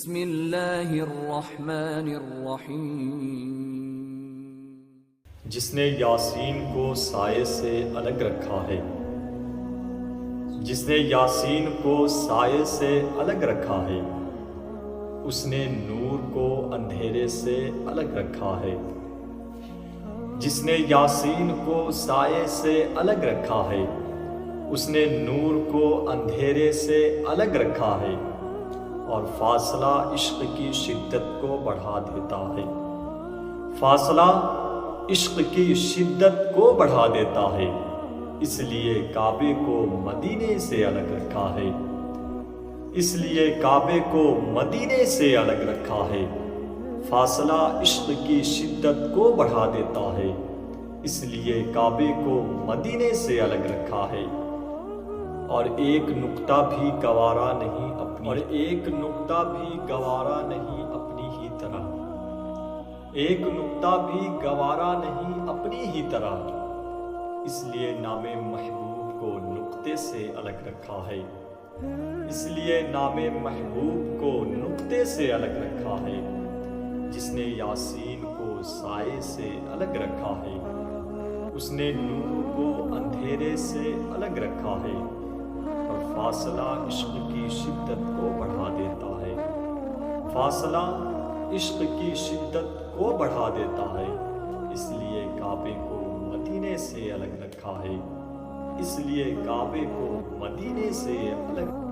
بسم اللہ الرحمن الرحیم۔ جس نے یاسین کو سائے سے الگ رکھا ہے، جس نے یاسین کو سائے سے الگ رکھا ہے، اس نے نور کو اندھیرے سے الگ رکھا ہے۔ جس نے یاسین کو سائے سے الگ رکھا ہے، اس نے نور کو اندھیرے سے الگ رکھا ہے، اور فاصلہ عشق کی شدت کو بڑھا دیتا ہے۔ فاصلہ عشق کی شدت کو بڑھا دیتا ہے، اس لیے کعبے کو مدینے سے الگ رکھا ہے۔ اس لیے کعبے کو مدینے سے الگ رکھا ہے۔ فاصلہ عشق کی شدت کو بڑھا دیتا ہے، اس لیے کعبے کو مدینے سے الگ رکھا ہے۔ اور ایک نقطہ بھی گوارا نہیں اپنی ایک نقطہ بھی گوارا نہیں اپنی ہی طرح ایک نقطہ بھی گوارا نہیں اپنی ہی طرح، اس لیے نام محبوب کو نقطے سے الگ رکھا ہے۔ اس لیے نام محبوب کو نقطے سے الگ رکھا ہے۔ جس نے یاسین کو سائے سے الگ رکھا ہے، اس نے نور کو اندھیرے سے الگ رکھا ہے، اور فاصلہ عشق کی شدت کو بڑھا دیتا ہے۔ فاصلہ عشق کی شدت کو بڑھا دیتا ہے، اس لیے کعبے کو مدینے سے الگ رکھا ہے۔ اس لیے کعبے کو مدینے سے الگ